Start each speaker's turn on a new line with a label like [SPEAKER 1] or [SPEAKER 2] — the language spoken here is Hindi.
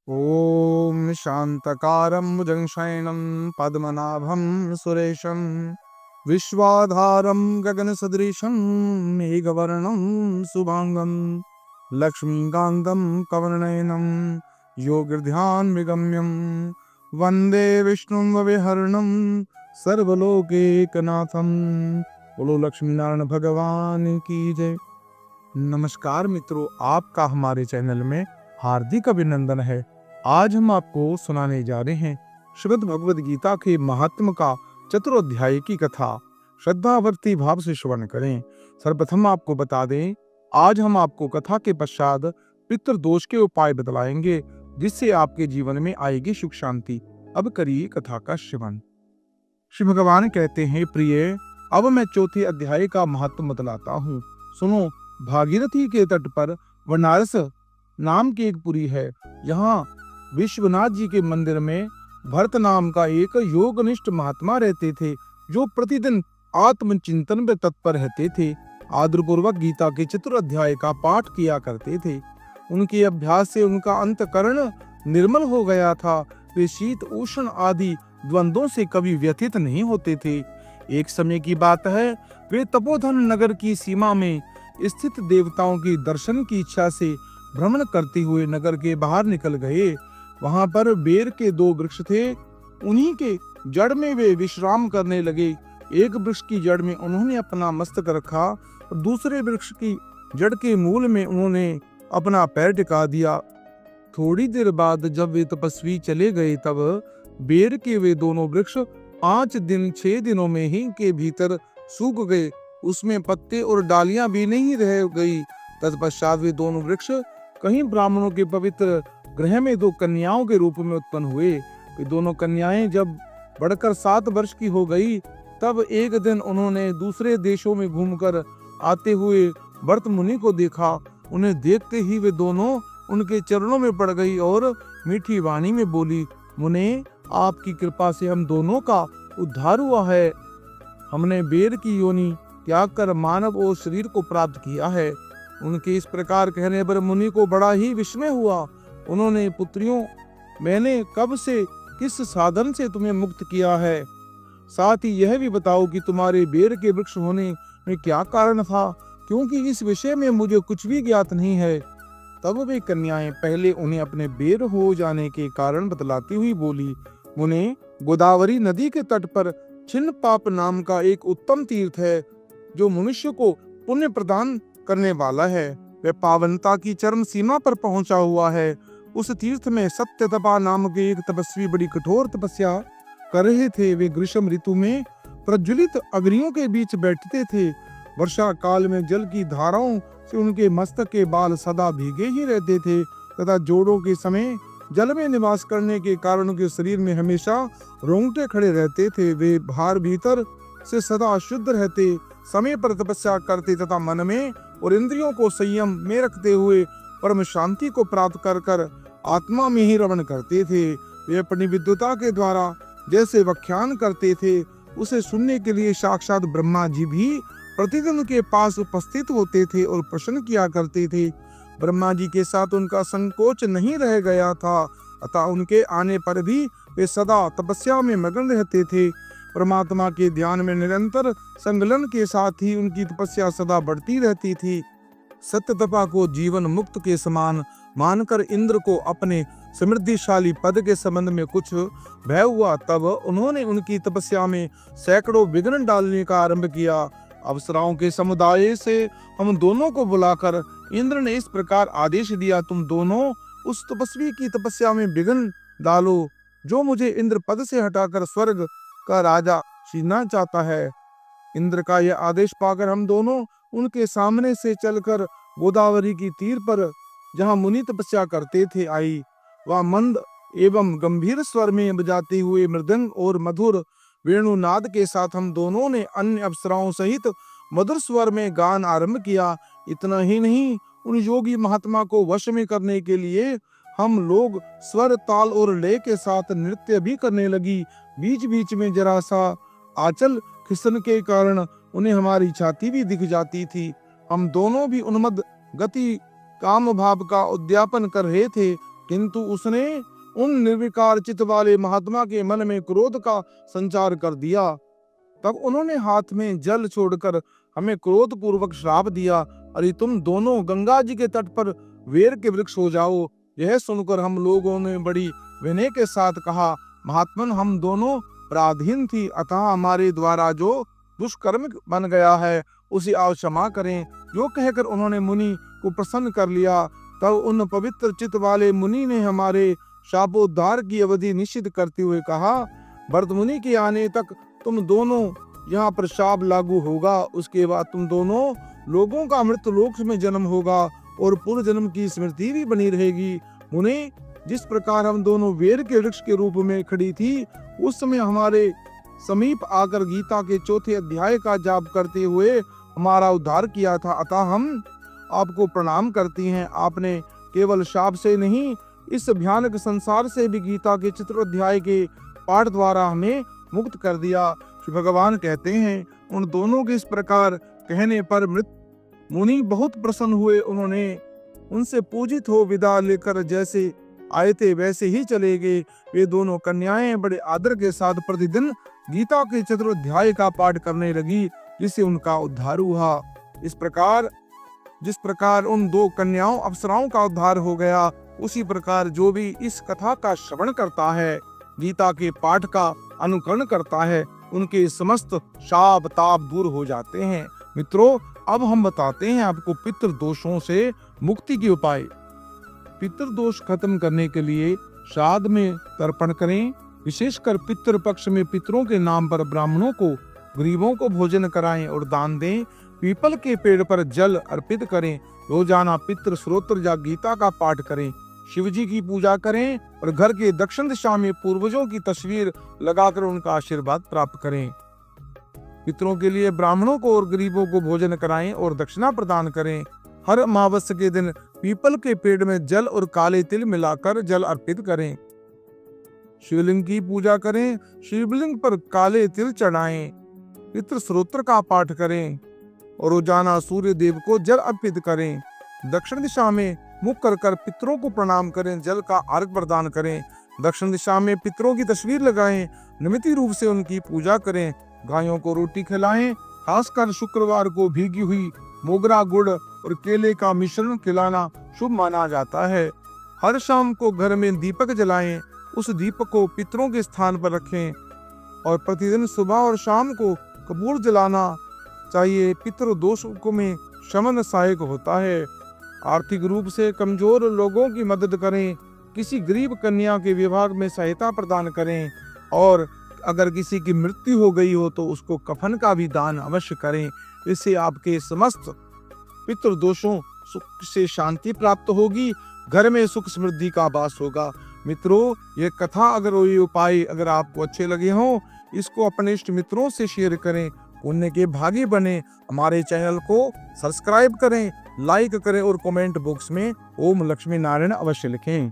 [SPEAKER 1] ॐ शान्तकारं भुजगशयनं पद्मनाभं सुरेशं विश्वाधारं गगनसदृशं मेघवर्णं शुभांगं लक्ष्मीकान्तं कमलनयनं योगिर्ध्यानविगम्यं वन्दे विष्णुं वविहरणं सर्वलोकैकनाथं। बोलो लक्ष्मी नारायण भगवान की जय। नमस्कार मित्रों, आपका हमारे चैनल में हार्दिक अभिनंदन है। आज हम आपको सुनाने जा रहे हैं श्रीमद् भगवद गीता के महात्म का चतुर्थ की कथा। श्रद्धा भक्ति भाव से श्रवण करें। सर्वप्रथम आपको बता दें, आज हम आपको कथा के पश्चात पितृदोष के उपाय बतलाएंगे, जिससे आपके जीवन में आएगी सुख शांति। अब करिए कथा का श्रवण। श्री भगवान कहते हैं, प्रिय, अब मैं चौथे अध्याय का महत्व बतलाता हूँ। सुनो। भागीरथी के तट पर बनारस नाम की एक पुरी है। यहाँ विश्वनाथ जी के मंदिर में भरत नाम का एक योगनिष्ठ महात्मा रहते थे, जो प्रतिदिन आत्मचिंतन में तत्पर रहते थे। आदरपूर्वक गीता के चतुर्थ अध्याय का पाठ किया करते थे। उनके अभ्यास से उनका अंतकरण निर्मल हो गया था। वे शीत उष्ण आदि द्वंद्वों से कभी व्यथित नहीं होते थे। एक समय की बात है, वे तपोधन नगर की सीमा में स्थित देवताओं के दर्शन की इच्छा से भ्रमण करते हुए नगर के बाहर निकल गए। वहां पर बेर के 2 वृक्ष थे। उन्हीं के जड़ में वे विश्राम करने लगे। एक वृक्ष की जड़ में उन्होंने अपना मस्तक रखा और दूसरे वृक्ष की जड़ के मूल में उन्होंने अपना पैर टिका दिया। थोड़ी देर बाद जब वे तपस्वी चले गए, तब बेर के वे दोनों वृक्ष 6 दिनों में ही के भीतर सूख गए। उसमें पत्ते और डालियां भी नहीं रह गई। तत्पश्चात वे दोनों वृक्ष कहीं ब्राह्मणों के पवित्र गृह में 2 कन्याओं के रूप में उत्पन्न हुए। वे दोनों कन्याएं जब बढ़कर 7 वर्ष की हो गई, तब एक दिन उन्होंने दूसरे देशों में घूमकर आते हुए भरत मुनि को देखा। उन्हें देखते ही वे दोनों उनके चरणों में पड़ गई और मीठी वाणी में बोली, मुने, आपकी कृपा से हम दोनों का उद्धार हुआ है। हमने बेर की योनि त्याग कर मानव और शरीर को प्राप्त किया है। उनके इस प्रकार कहने पर मुनि को बड़ा ही विस्मय हुआ। उन्होंने, पुत्रियों, मैंने कब से किस साधन से तुम्हें मुक्त किया है? साथ ही यह भी बताओ कि तुम्हारे बेर के वृक्ष होने में क्या कारण था, क्योंकि इस विषय में मुझे कुछ भी ज्ञात नहीं है। तब वे कन्याएं पहले उन्हें अपने बेर हो जाने के कारण बतलाती हुई बोली, मुने, गोदावरी नदी के तट पर छिन्न पाप नाम का एक उत्तम तीर्थ है, जो मनुष्य को पुण्य प्रदान करने वाला है। वह पावनता की चरम सीमा पर पहुंचा हुआ है। उस तीर्थ में सत्यतपा नाम के एक तपस्वी बड़ी कठोर तपस्या कर रहे थे। वे ग्रीष्म ऋतु में प्रज्वलित अग्नियों के बीच बैठते थे। वर्षा काल में जल की धाराओं से उनके मस्तक के बाल सदा भीगे ही रहते थे तथा जोड़ों के समय जल में निवास करने के कारण उनके शरीर में हमेशा रोंगटे खड़े रहते थे। वे बाहर भीतर से सदा शुद्ध रहते, समय पर तपस्या करते तथा मन में और इंद्रियों को संयम में रखते हुए परम शांति को प्राप्त कर कर आत्मा में ही रमण करते थे। वे अपनी विद्वता के द्वारा जैसे व्याख्यान करते थे, उसे सुनने के लिए साक्षात ब्रह्मा जी भी प्रतिदिन उनके पास उपस्थित होते थे और प्रश्न किया करते थे। ब्रह्मा जी के साथ उनका संकोच नहीं रह गया था, अतः उनके आने पर भी वे सदा तपस्या में मगन रहते थे। परमात्मा के ध्यान में निरंतर संलग्न के साथ ही उनकी तपस्या सदा बढ़ती रहती थी। सत्यतपा को जीवन मुक्त के समान मानकर इंद्र को अपने समृद्धिशाली पद के संबंध में कुछ भय हुआ। तब उन्होंने उनकी तपस्या में सैकड़ों विघ्न डालने का आरंभ किया। अप्सराओं के समुदाय से हम दोनों को बुलाकर इंद्र ने इस प्रकार आदेश दिया, तुम दोनों उस तपस्वी की तपस्या में विघ्न डालो, जो मुझे इंद्र पद से हटाकर स्वर्ग का राजा छीनना चाहता है। इंद्र का यह आदेश पाकर हम दोनों उनके सामने से चलकर गोदावरी की तीर पर, जहां मुनि तपस्या करते थे, आई। वह मंद एवं गंभीर स्वर में बजाते हुए मृदंग और मधुर वेणुनाद के साथ हम दोनों ने अन्य अप्सराओं सहित मधुर स्वर में गान आरंभ किया। इतना ही नहीं, उन योगी महात्मा को वश में करने के लिए हम लोग स्वर, ताल और लय के साथ नृत्य भी करने लगी। बीच बीच में जरा सा आंचल खिसन के कारण उन्हें हमारी छाती भी दिख जाती थी। हम दोनों भी उन्मत्त गति काम भाव का उद्यापन कर रहे थे। किंतु उसने उन निर्विकार चित्त वाले महात्मा के मन में क्रोध का संचार कर दिया। तब उन्होंने हाथ में जल छोड़कर हमें क्रोध पूर्वक श्राप दिया, अरे तुम दोनों गंगा जी के तट पर वेर के वृक्ष हो जाओ। यह सुनकर हम लोगों ने बड़ी विनय के साथ कहा, महात्मन हम दोनों पराधीन थी, अतः हमारे द्वारा जो दुष्कर्म बन गया है उसे आप क्षमा करें। जो कहकर उन्होंने मुनि को प्रसन्न कर लिया। तब उन पवित्र चित्त वाले मुनि ने हमारे शापोद्धार की अवधि निश्चित करते हुए कहा, भरत मुनि के आने तक तुम दोनों यहाँ पर शाप लागू होगा। उसके बाद तुम दोनों लोगों का मृत्यु लोक में जन्म होगा और पूर्व जन्म की स्मृति भी बनी रहेगी। मुनि, जिस प्रकार हम दोनों वेर के वृक्ष के रूप में खड़ी थी, उस समय हमारे समीप आकर गीता के चौथे अध्याय का जाप करते हुए हमारा उद्धार किया था, अतः हम आपको प्रणाम करती हैं। आपने केवल शाप से नहीं, इस भयानक संसार से भी गीता के चतुर्थ के पाठ द्वारा हमें मुक्त कर दिया। श्री भगवान कहते हैं, उन दोनों के इस प्रकार कहने पर मृत मुनि बहुत प्रसन्न हुए। उन्होंने उनसे पूजित हो विदा लेकर जैसे आए थे वैसे ही चले गए। वे दोनों कन्याएं बड़े आदर के साथ प्रतिदिन गीता के चतुर्थ का पाठ करने लगी, जिससे उनका उद्धार हुआ। जिस प्रकार उन दो कन्याओं अप्सराओं का उद्धार हो गया, उसी प्रकार जो भी इस कथा का श्रवण करता है, गीता के पाठ का अनुकरण करता है, उनके समस्त शाप ताप दूर हो जाते हैं। मित्रों, अब हम बताते हैं आपको पितृ दोषों से मुक्ति के उपाय। पितृ दोष खत्म करने के लिए श्राद्ध में तर्पण करें। विशेषकर पितृ पक्ष में पितरों के नाम पर ब्राह्मणों को, गरीबों को भोजन कराएं और दान दें। पीपल के पेड़ पर जल अर्पित करें। रोजाना पितृ स्तोत्र या गीता का पाठ करें। शिव जी की पूजा करें और घर के दक्षिण दिशा में पूर्वजों की तस्वीर लगाकर उनका आशीर्वाद प्राप्त करें। पितरों के लिए ब्राह्मणों को और गरीबों को भोजन कराएं और दक्षिणा प्रदान करें। हर अमावस्या के दिन पीपल के पेड़ में जल और काले तिल मिलाकर जल अर्पित करें। शिवलिंग की पूजा करें। शिवलिंग पर काले तिल चढ़ाएं। पितृ स्तोत्र का पाठ करें और रोजाना सूर्य देव को जल अर्पित करें। दक्षिण दिशा में मुख कर पितरों को प्रणाम करें। जल का अर्घ प्रदान करें। दक्षिण दिशा में पितरों की तस्वीर लगाएं। नियमित रूप से उनकी पूजा करें। गायों को रोटी खिलाएं। खासकर शुक्रवार को भीगी हुई मोगरा गुड़ और केले का मिश्रण खिलाना शुभ माना जाता है। हर शाम को घर में दीपक जलाएं। उस दीपक को पितरों के स्थान पर रखें और प्रतिदिन सुबह और शाम को कपूर जलाना चाहिए। पितृ दोषों में शमन सहायक होता है। आर्थिक रूप से कमजोर लोगों की मदद करें। किसी गरीब कन्या के विवाह में सहायता प्रदान करें और अगर किसी की मृत्यु हो गई हो तो उसको कफन का भी दान अवश्य करें। इससे आपके समस्त पितृ दोषों से शांति प्राप्त होगी। घर में सुख समृद्धि का वास होगा। मित्रों, ये कथा ये उपाय अगर आपको अच्छे लगे हों, इसको अपने इष्ट मित्रों से शेयर करें। पुण्य के भागी बने। हमारे चैनल को सब्सक्राइब करें, लाइक करें और कमेंट बॉक्स में ओम लक्ष्मी नारायण अवश्य लिखें।